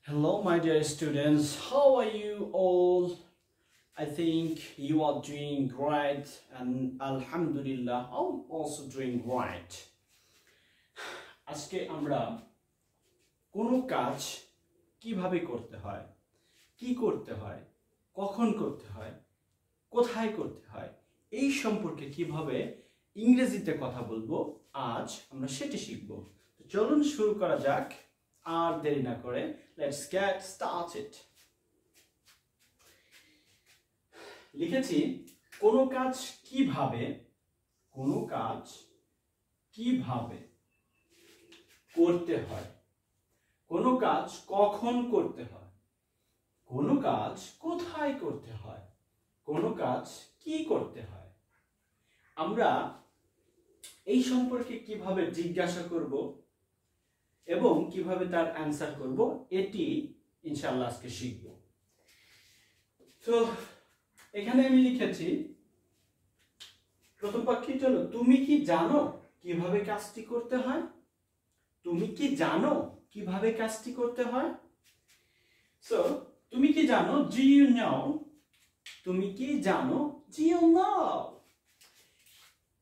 Hello, my dear students. How are you all? I think you are doing great, and Alhamdulillah, I'm also doing great. আজকে আমরা কোনো কাজ কিভাবে করতে হয়, কি করতে হয়, কখন করতে হয়, কোথায় করতে হয়, এই সম্পর্কে কিভাবে ইংরেজিতে কথা বলবো আজ আমরা সেটা শিখব। তো চলুন শুরু করা যাক। আর দেরি না করে let's get started। লিখেছি কোনো কাজ কিভাবে করতে হয়, কোনো কাজ কখন করতে হয়, কোনো কাজ কোথায় করতে হয়, কোনো কাজ কি করতে হয়। আমরা এই সম্পর্কে কিভাবে জিজ্ঞাসা করব এবং কিভাবে তার অ্যানসার করব এটি ইনশাআল্লাহ আজকে শিখব। তো এখানে আমি লিখেছি প্রথম বাক্যটি হলো তুমি কি জানো কিভাবে কাজটি করতে হয়? তুমি কি জানো কিভাবে কাজটি করতে হয়? সো তুমি কি জানো, do you know? তুমি কি জানো, do you know?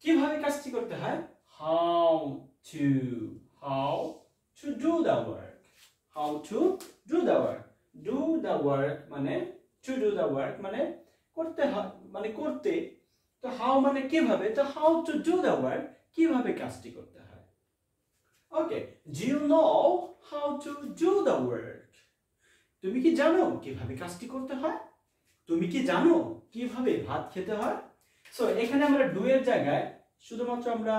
কিভাবে কাজটি করতে হয়, how to do the work, how to do the work, do the work মানে to do the work মানে করতে হয়, মানে করতে। তো how মানে কিভাবে, তো how to do the work কিভাবে কাজটি করতে হয়। ওকে, do you know how to do the work? তুমি কি জানো কিভাবে কাজটি করতে হয়? তুমি কি জানো কিভাবে ভাত খেতে হয়? সো এখানে আমরা ডু এর জায়গায় শুধুমাত্র আমরা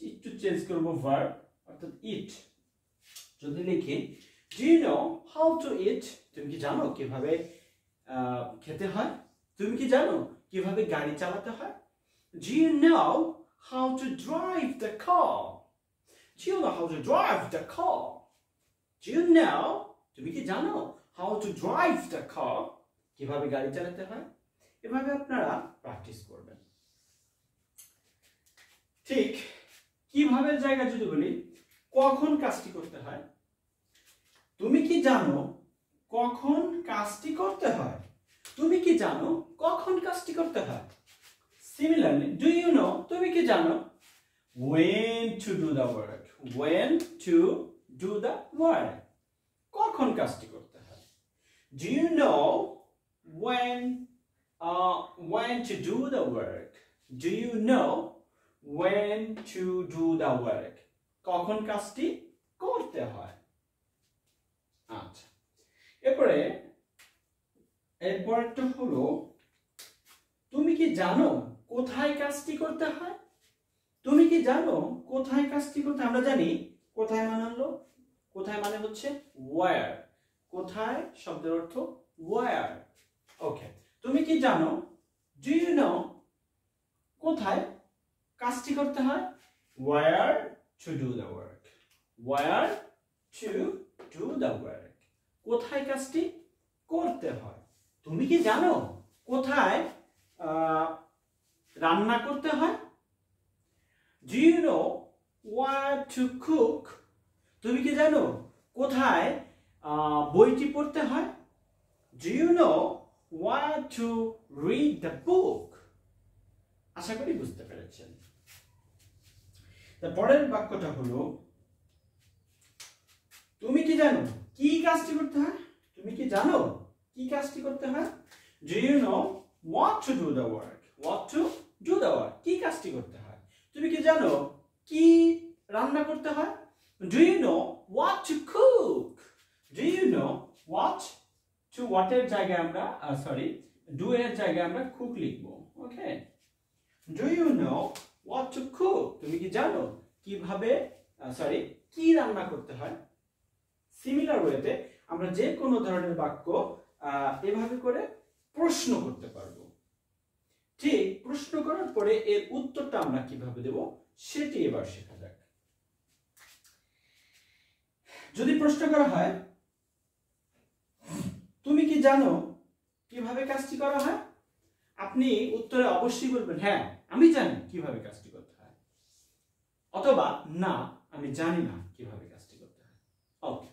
একটু চেঞ্জ করব ভার্ব, অর্থাৎ ইট। যদি লিখি do you know how to eat, তুমি কি জানো কিভাবে খেতে হয়? তুমি কি জানো কিভাবে গাড়ি চালাতে হয়? do you know how to drive the car? do you know how to drive the car? do you know, তুমি কি জানো how to drive the car, কিভাবে গাড়ি চালাতে হয়? এভাবে আপনারা প্র্যাকটিস করবেন। ঠিক কিভাবে জায়গা যদি বলি কখন কাজটি করতে হয়, তুমি কি জানো কখন কাজটি করতে হয়? তুমি কি জানো কখন কাজটি করতে হয়? সিমিলারলি ডু ইউ নো, তুমি কি জানো when to do the work, when to do the work, কখন কাজটি করতে হয়। do you know when to do the work, do you know when to do the work, কখন কাজটি করতে হয়। আচ্ছা, এরপরটা হলো তুমি কি জানো কোথায় কাজটি করতে হয়? তুমি কি জানো কোথায় কাজটি করতে হয়? আমরা জানি কোথায় মানে হলো, কোথায় মানে হচ্ছে where, কোথায় শব্দের অর্থ where। ওকে, তুমি কি জানো, do you know কোথায় কাজটি করতে হয়, where to do the work, where to do the work, কোথায় কাজটি করতে হয়। তুমি কি জানো কোথায় রান্না করতে হয়? do you know what to cook, তুমি কি জানো কোথায় বইটি পড়তে হয়? do you know what to read the book? আশা করি বুঝতে পেরেছেন। পরের বাক্যটা হলো তুমি কি জানো কি কাজটি করতে হয়? তুমি কি জানো কি কাজটি করতে হয়? do you know what to do the work, what to do the work, কি কাজটি করতে হয়। তুমি কি জানো কি রান্না করতে হয়? do you know what to cook, do you know what to, what এর জায়গায় আমরা do এর জায়গায় আমরা cook লিখব। ওকে, do you know what to cook, তুমি কি জানো কিভাবে কি রান্না করতে হয়। সিমিলার ওয়েতে আমরা যে কোনো ধরনের বাক্য এভাবে করে প্রশ্ন করতে পারবো। ঠিক প্রশ্ন করার পরে এর উত্তরটা আমরা কিভাবে দেব সেটি এবার শেখা যাক। যদি প্রশ্ন করা হয় তুমি কি জানো কিভাবে কাজটি করা হয়, আপনি উত্তরে অবশ্যই বলবেন হ্যাঁ আমি জানি কিভাবে কাজটি করতে হয়, অথবা না আমি জানি না কিভাবে কাজটি করতে হয়। ওকে,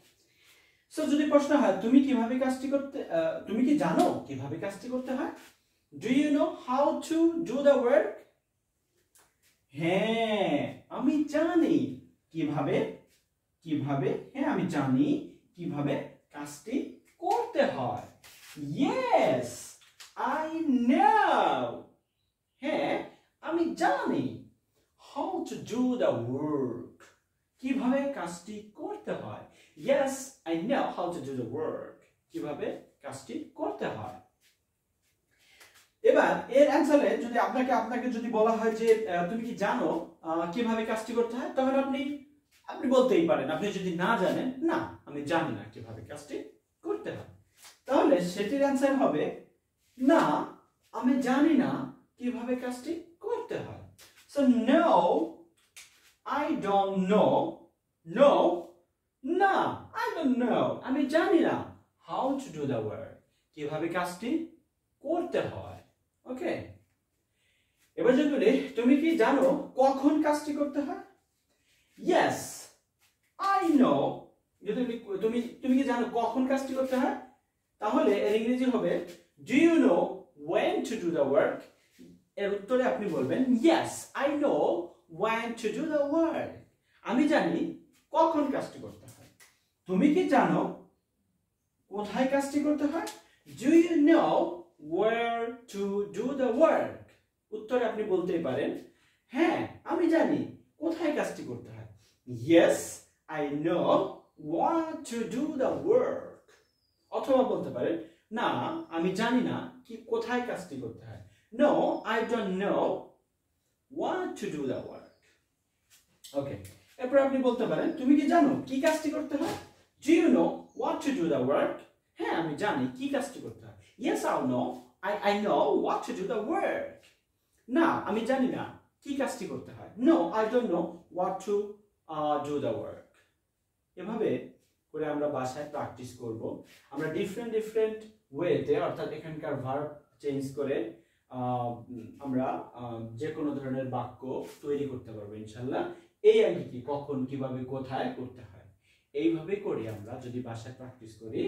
সো যদি প্রশ্ন হয় তুমি কিভাবে কাজটি করতে তুমি কি জানো কিভাবে কাজটি করতে হয়? Do you know how to do the work? হ্যাঁ আমি জানি কিভাবে কিভাবে হ্যাঁ আমি জানি কিভাবে কাজটি করতে হয়। ইয়েস আই know হ্যাঁ আমি জানি how to do the work কিভাবে কাজটি করতে হয়। Yes I know how to do the work কিভাবে কাজটি করতে হয়। এবার এর অ্যানসারে যদি আপনাকে যদি বলা হয় যে তুমি কি জানো কিভাবে কাজটি করতে হয়, তখন আপনি বলতেই পারেন, আপনি যদি না জানেন না আমি জানি না কিভাবে কাজটি করতে হয়, তাহলে সেটির অ্যানসার হবে না আমি জানি না কিভাবে কাজটি করতে হয়। So no I don't know no না I don't know আমি জানি না how to do the work কিভাবে কাজটি করতে হয়। ওকে, এবার যদি বলি তুমি কি জানো কখন কাজটি করতে হয়? Yes I know যদি তুমি কি জানো কখন কাজটি করতে হয়, তাহলে এর ইংরেজি হবে do you know when to do the work? এর উত্তরে আপনি বলবেন yes I know when to do the work আমি জানি কখন কাজটি করতে হয়। তুমি কি জানো কোথায় কাজটি করতে হয়? Do you know where to do the work? উত্তরে আপনি বলতেই পারেন হ্যাঁ আমি জানি কোথায় কাজটি করতে হয়। Yes I know what to do the work অথবা বলতে পারেন না আমি জানি না কি কোথায় কাজটি করতে হয়। No I don't know what to do the work ওকে, এরপর আপনি বলতে পারেন তুমি কি জানো কি কাজটি করতে হয়? Do you know what to do the work? হ্যাঁ আমি জানি কি কাজটি করতে হয়। Yes I know I know what to do the work না আমি জানি না কি কাজটি করতে হয়। No I don't know what to do the work এভাবে করে আমরা বাসায় প্র্যাকটিস করব। আমরা ডিফারেন্ট ওয়েতে অর্থাৎ এখানকার ভার্ব চেঞ্জ করে আমরা যে কোনো ধরনের বাক্য তৈরি করতে পারবো ইনশাআল্লাহ। এই আর কি কখন কিভাবে কোথায় করতে হয় এইভাবে করে আমরা যদি বাসায় প্র্যাকটিস করি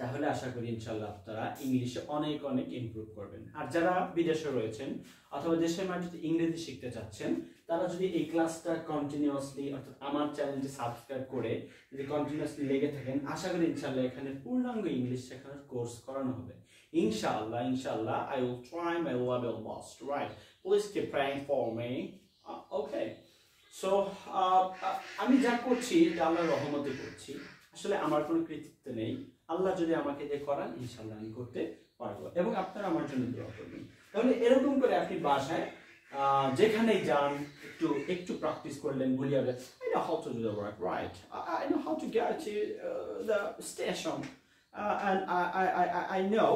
তাহলে আশা করি ইনশাআল্লাহ আপনারা ইংলিশে অনেক অনেক ইমপ্রুভ করবেন। আর যারা বিদেশে রয়েছেন অথবা দেশের মাটিতে ইংরেজি শিখতে চাচ্ছেন তারা যদি এই ক্লাসটা কন্টিনিউয়াসলি অর্থাৎ আমার চ্যানেলটি সাবস্ক্রাইব করে যদি কন্টিনিউয়াসলি লেগে থাকেন আশা করি ইনশাআল্লাহ এখানে পূর্ণাঙ্গ ইংলিশ শেখানোর কোর্স করানো হবে ইনশাআল্লাহ I will try my level best right please keep praying for me okay so আমি যা করছি এটা আল্লাহর রহমতে করছি, আসলে আমার কোনো কৃতিত্ব নেই, আল্লাহ যদি আমাকে দিয়ে করান ইনশাআল্লাহ আমি করতে পারবো এবং আপনারা আমার জন্য দোয়া করবেন। তাহলে এরকম করে আপনি বাসায় যেখানেই যান একটু প্র্যাকটিস করলেন বলি হবে I know how to do the work right I know how to get to the station and I know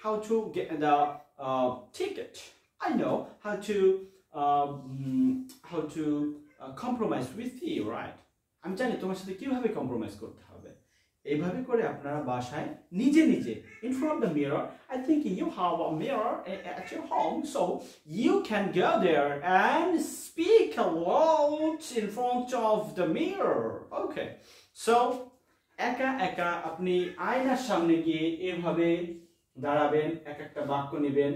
how to get the ticket I know how to compromise with you right আমি জানি তোমার সাথে কিভাবে compromise করতে হবে। এইভাবে করে আপনারা বাসায় নিজে in front of the mirror I think you have a mirror at your home so you can go there and speak aloud in front of the mirror okay so একা আপনি আয়নার সামনে গিয়ে এভাবে দাঁড়াবেন, একটা বাক্য নেবেন,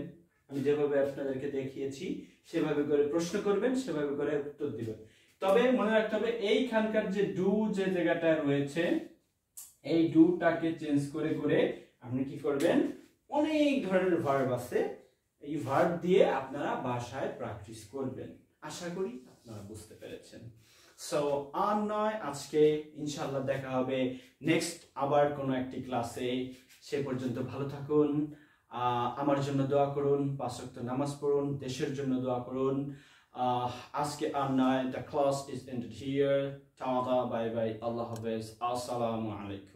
আমি যেভাবে আপনাদেরকে দেখিয়েছি সেভাবে করে প্রশ্ন করবেন, সেভাবে করে উত্তর দিবেন। তবে মনে রাখতে হবে এইখানকার যে ডু যে জায়গাটা রয়েছে এই ডুটাকে চেঞ্জ করে আপনি কি করবেন অনেক ধরনের ভার্ব আছে এই ভার্ব দিয়ে আপনারা ভাষায় প্র্যাকটিস করবেন। আশা করি আপনারা বুঝতে পেরেছেন। সো আর নয় আজকে ইনশাআল্লাহ দেখা হবে নেক্সট আবার কোনো একটি ক্লাসে। সে পর্যন্ত ভালো থাকুন, আমার জন্য দোয়া করুন, 5 ওয়াক্ত নামাজ পড়ুন, দেশের জন্য দোয়া করুন। আজকে আর নয়, the class is ended here. Tata, bye bye, আল্লাহ হাফেজ, আসসালামু আলাইকুম।